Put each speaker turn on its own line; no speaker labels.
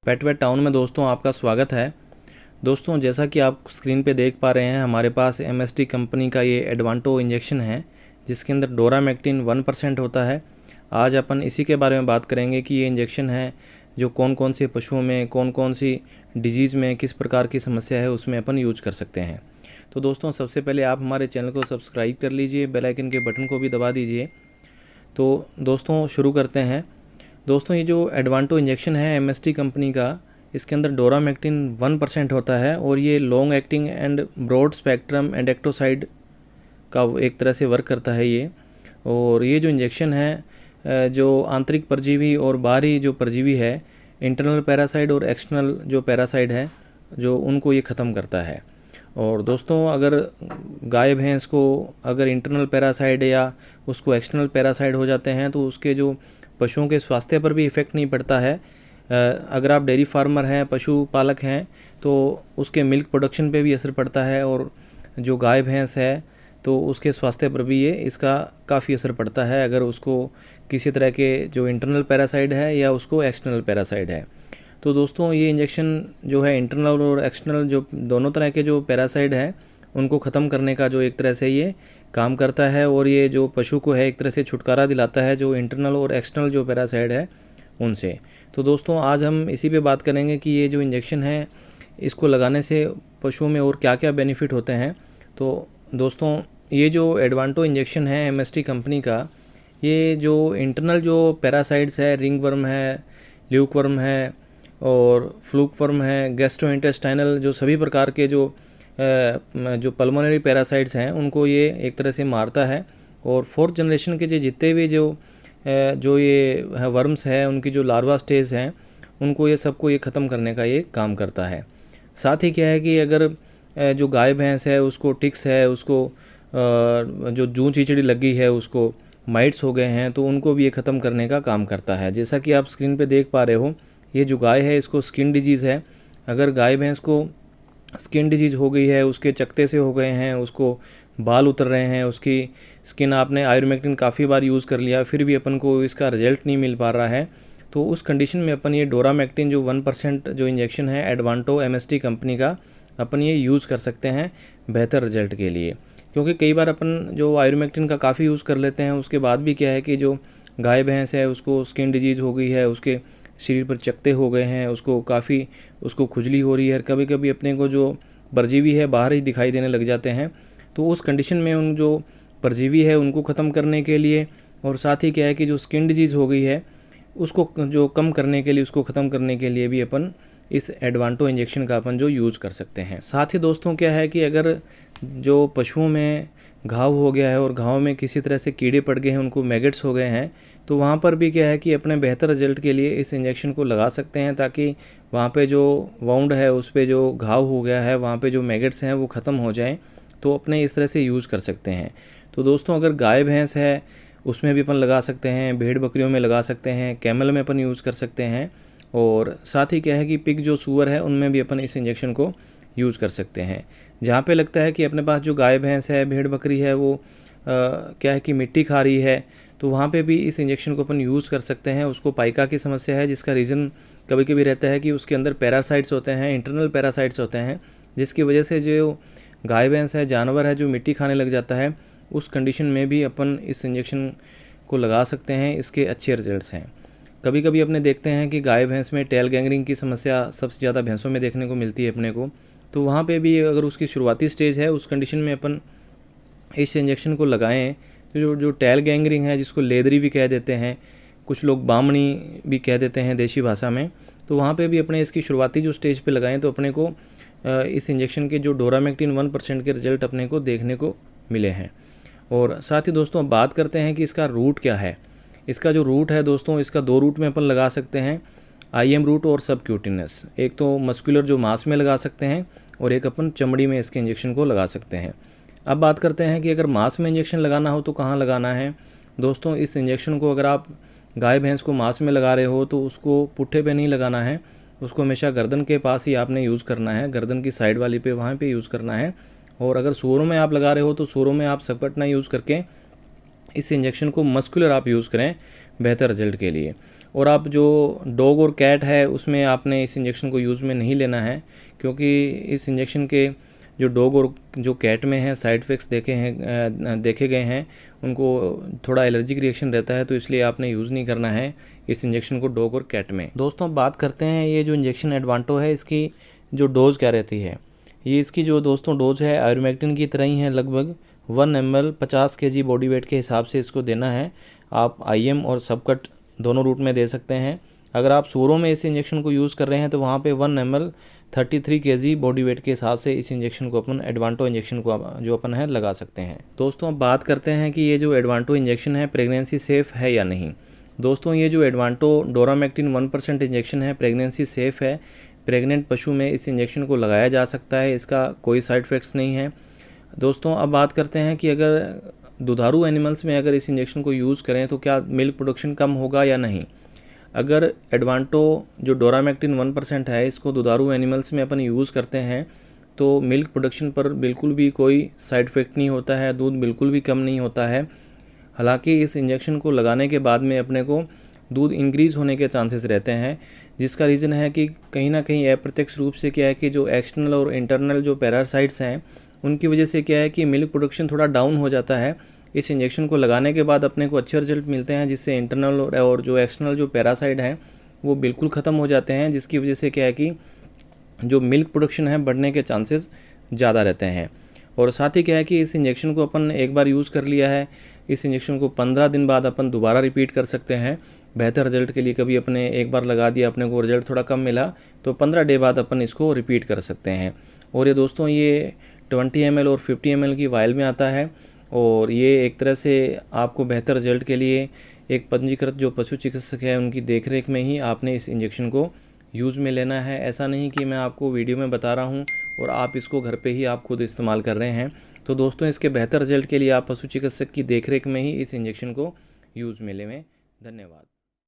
पेट wait town में दोस्तों आपका स्वागत है। दोस्तों जैसा कि आप स्क्रीन पे देख पा रहे हैं, हमारे पास एमएसटी कंपनी का ये एडवांटो इंजेक्शन है जिसके अंदर डोरामेक्टिन 1% होता है। आज अपन इसी के बारे में बात करेंगे कि ये इंजेक्शन है जो कौन कौन से पशुओं में, कौन कौन सी डिजीज़ में, किस प्रकार की समस्या है उसमें अपन यूज कर सकते हैं। तो दोस्तों सबसे पहले आप हमारे चैनल को सब्सक्राइब कर लीजिए, बेल आइकन के बटन को भी दबा दीजिए। तो दोस्तों शुरू करते हैं। दोस्तों ये जो एडवांटो इंजेक्शन है एमएसटी कंपनी का, इसके अंदर डोरामेक्टिन 1% होता है और ये long acting and broad spectrum endectocide का एक तरह से वर्क करता है ये। और ये जो इंजेक्शन है जो आंतरिक परजीवी और बाहरी जो परजीवी है, इंटरनल पैरासाइट और एक्सटर्नल जो पैरासाइट है, जो उनको ये ख़त्म करता है। और दोस्तों अगर गाय भैंस को अगर इंटरनल पैरासाइट या उसको एक्सटर्नल पैरासाइट हो जाते हैं तो उसके जो पशुओं के स्वास्थ्य पर भी इफ़ेक्ट नहीं पड़ता है। अगर आप डेयरी फार्मर हैं, पशुपालक हैं, तो उसके मिल्क प्रोडक्शन पे भी असर पड़ता है और जो गाय भैंस है तो उसके स्वास्थ्य पर भी ये इसका काफ़ी असर पड़ता है अगर उसको किसी तरह के जो इंटरनल पैरासाइट है या उसको एक्सटर्नल पैरासाइट है। तो दोस्तों ये इंजेक्शन जो है इंटरनल और एक्सटर्नल जो दोनों तरह के जो पैरासाइट है उनको ख़त्म करने का जो एक तरह से ये काम करता है और ये जो पशु को है एक तरह से छुटकारा दिलाता है जो इंटरनल और एक्सटर्नल जो पैरासाइट है उनसे। तो दोस्तों आज हम इसी पे बात करेंगे कि ये जो इंजेक्शन है इसको लगाने से पशुओं में और क्या क्या बेनिफिट होते हैं। तो दोस्तों ये जो एडवांटो इंजेक्शन है एमएसटी कंपनी का, ये जो इंटरनल जो पैरासाइट्स है, रिंग वर्म है, ल्यूक वर्म है और फ्लूक वर्म है, गैस्ट्रोइंटेस्टाइनल जो सभी प्रकार के जो पल्मोनरी पैरासाइट्स हैं उनको ये एक तरह से मारता है। और फोर्थ जनरेशन के जितने भी जो ये वर्म्स है उनकी जो लार्वा स्टेज हैं उनको ये सबको ये ख़त्म करने का ये काम करता है। साथ ही क्या है कि अगर जो गाय भैंस है उसको टिक्स है, उसको जो जूं चीचड़ी लगी है, उसको माइट्स हो गए हैं, तो उनको भी ये ख़त्म करने का काम करता है। जैसा कि आप स्क्रीन पे देख पा रहे हो, ये जो गाय है इसको स्किन डिजीज़ है। अगर गाय भैंस को स्किन डिजीज़ हो गई है, उसके चकते से हो गए हैं, उसको बाल उतर रहे हैं, उसकी स्किन आपने आयुर्मेक्टिन काफ़ी बार यूज़ कर लिया फिर भी अपन को इसका रिजल्ट नहीं मिल पा रहा है, तो उस कंडीशन में अपन ये डोरामेक्टिन जो 1% जो इंजेक्शन है एडवांटो एमएसटी कंपनी का, अपन ये यूज़ कर सकते हैं बेहतर रिजल्ट के लिए। क्योंकि कई बार अपन जो आयुर्मेक्टिन का काफ़ी यूज़ कर लेते हैं उसके बाद भी क्या है कि जो गाय भैंस है उसको स्किन डिजीज़ हो गई है, उसके शरीर पर चकते हो गए हैं, उसको खुजली हो रही है, कभी कभी अपने को जो परजीवी है बाहर ही दिखाई देने लग जाते हैं। तो उस कंडीशन में उन जो परजीवी है उनको ख़त्म करने के लिए और साथ ही क्या है कि जो स्किन डिजीज़ हो गई है उसको जो कम करने के लिए, उसको ख़त्म करने के लिए भी अपन इस एडवांटो इंजेक्शन का अपन जो यूज़ कर सकते हैं। साथ ही दोस्तों क्या है कि अगर जो पशुओं में घाव हो गया है और घाव में किसी तरह से कीड़े पड़ गए हैं, उनको मैगेट्स हो गए हैं, तो वहाँ पर भी क्या है कि अपने बेहतर रिजल्ट के लिए इस इंजेक्शन को लगा सकते हैं ताकि वहाँ पे जो वाउंड है, उस पे जो घाव हो गया है, वहाँ पे जो मैगेट्स हैं वो ख़त्म हो जाएं, तो अपने इस तरह से यूज़ कर सकते हैं। तो दोस्तों अगर गाय भैंस है उसमें भी अपन लगा सकते हैं, भेड़ बकरियों में लगा सकते हैं, कैमल में अपन यूज़ कर सकते हैं और साथ ही क्या है कि पिग जो सूअर है उनमें भी अपन इस इंजेक्शन को यूज़ कर सकते हैं। जहाँ पे लगता है कि अपने पास जो गाय भैंस है, भेड़ बकरी है, वो क्या है कि मिट्टी खा रही है, तो वहाँ पे भी इस इंजेक्शन को अपन यूज़ कर सकते हैं। उसको पाइका की समस्या है जिसका रीज़न कभी कभी रहता है कि उसके अंदर पैरासाइट्स होते हैं, इंटरनल पैरासाइट्स होते हैं, जिसकी वजह से जो गाय भैंस है, जानवर है, जो मिट्टी खाने लग जाता है, उस कंडीशन में भी अपन इस इंजेक्शन को लगा सकते हैं। इसके अच्छे रिजल्ट्स हैं। कभी कभी अपने देखते हैं कि गाय भैंस में टेल गैंगरिंग की समस्या सबसे ज़्यादा भैंसों में देखने को मिलती है अपने को, तो वहाँ पे भी अगर उसकी शुरुआती स्टेज है उस कंडीशन में अपन इस इंजेक्शन को लगाएं तो जो टेल गैंगरिंग है, जिसको लेदरी भी कह देते हैं, कुछ लोग बामणी भी कह देते हैं देसी भाषा में, तो वहाँ पे भी अपने इसकी शुरुआती जो स्टेज पे लगाएं तो अपने को इस इंजेक्शन के जो डोरामेक्टिन 1% के रिजल्ट अपने को देखने को मिले हैं। और साथ ही दोस्तों अब बात करते हैं कि इसका रूट क्या है। इसका जो रूट है दोस्तों, इसका 2 रूट में अपन लगा सकते हैं, आईएम रूट और सबक्यूटिनस। एक तो मस्कुलर जो मांस में लगा सकते हैं और एक अपन चमड़ी में इसके इंजेक्शन को लगा सकते हैं। अब बात करते हैं कि अगर मांस में इंजेक्शन लगाना हो तो कहाँ लगाना है। दोस्तों इस इंजेक्शन को अगर आप गाय भैंस को मांस में लगा रहे हो तो उसको पुट्ठे पे नहीं लगाना है, उसको हमेशा गर्दन के पास ही आपने यूज़ करना है, गर्दन की साइड वाली पे, वहाँ पे यूज़ करना है। और अगर सूरों में आप लगा रहे हो तो सूरों में आप सपटना यूज़ करके इस इंजेक्शन को मस्कुलर आप यूज़ करें बेहतर रिजल्ट के लिए। और आप जो डॉग और कैट है उसमें आपने इस इंजेक्शन को यूज़ में नहीं लेना है, क्योंकि इस इंजेक्शन के जो डॉग और जो कैट में है साइड इफ़ेक्ट्स देखे गए हैं, उनको थोड़ा एलर्जिक रिएक्शन रहता है, तो इसलिए आपने यूज़ नहीं करना है इस इंजेक्शन को डॉग और कैट में। दोस्तों बात करते हैं ये जो इंजेक्शन एडवांटो है इसकी जो डोज़ क्या रहती है। ये इसकी जो दोस्तों डोज है आयुर्मेक्टिन की तरह ही है, लगभग 1 ml 50 kg बॉडी वेट के हिसाब से इसको देना है। आप IM और सबकट दोनों रूट में दे सकते हैं। अगर आप सूरों में इस इंजेक्शन को यूज़ कर रहे हैं तो वहाँ पे 1 ml 33 kg बॉडी वेट के हिसाब से इस इंजेक्शन को अपन एडवांटो इंजेक्शन को जो अपन है लगा सकते हैं। दोस्तों अब बात करते हैं कि ये जो एडवांटो इंजेक्शन है प्रेगनेंसी सेफ़ है या नहीं। दोस्तों ये जो एडवांटो डोरामेक्टिन 1% इंजेक्शन है प्रेगनेंसी सेफ़ है। प्रेग्नेंट पशु में इस इंजेक्शन को लगाया जा सकता है, इसका कोई साइड इफ़ेक्ट्स नहीं है। दोस्तों अब बात करते हैं कि अगर दुधारू एनिमल्स में अगर इस इंजेक्शन को यूज़ करें तो क्या मिल्क प्रोडक्शन कम होगा या नहीं। अगर एडवांटो जो डोरामेक्टिन 1% है इसको दुधारू एनिमल्स में अपन यूज़ करते हैं तो मिल्क प्रोडक्शन पर बिल्कुल भी कोई साइड इफ़ेक्ट नहीं होता है, दूध बिल्कुल भी कम नहीं होता है। हालांकि इस इंजेक्शन को लगाने के बाद में अपने को दूध इंक्रीज़ होने के चांसेस रहते हैं, जिसका रीज़न है कि कहीं ना कहीं अप्रत्यक्ष रूप से क्या है कि जो एक्सटर्नल और इंटरनल जो पैरासाइट्स हैं उनकी वजह से क्या है कि मिल्क प्रोडक्शन थोड़ा डाउन हो जाता है। इस इंजेक्शन को लगाने के बाद अपने को अच्छे रिजल्ट मिलते हैं, जिससे इंटरनल और जो एक्सटर्नल जो पैरासाइट हैं वो बिल्कुल ख़त्म हो जाते हैं, जिसकी वजह से क्या है कि जो मिल्क प्रोडक्शन है बढ़ने के चांसेस ज़्यादा रहते हैं। और साथ ही क्या है कि इस इंजेक्शन को अपन एक बार यूज़ कर लिया है, इस इंजेक्शन को 15 दिन बाद अपन दोबारा रिपीट कर सकते हैं बेहतर रिजल्ट के लिए। कभी अपने एक बार लगा दिया, अपने को रिजल्ट थोड़ा कम मिला तो 15 डे बाद अपन इसको रिपीट कर सकते हैं। और ये दोस्तों ये 20 ml और 50 ml की वायल में आता है, और ये एक तरह से आपको बेहतर रिजल्ट के लिए एक पंजीकृत जो पशु चिकित्सक है उनकी देखरेख में ही आपने इस इंजेक्शन को यूज़ में लेना है। ऐसा नहीं कि मैं आपको वीडियो में बता रहा हूँ और आप इसको घर पे ही आप खुद इस्तेमाल कर रहे हैं। तो दोस्तों इसके बेहतर रिजल्ट के लिए आप पशु चिकित्सक की देखरेख में ही इस इंजेक्शन को यूज़ में लें। धन्यवाद।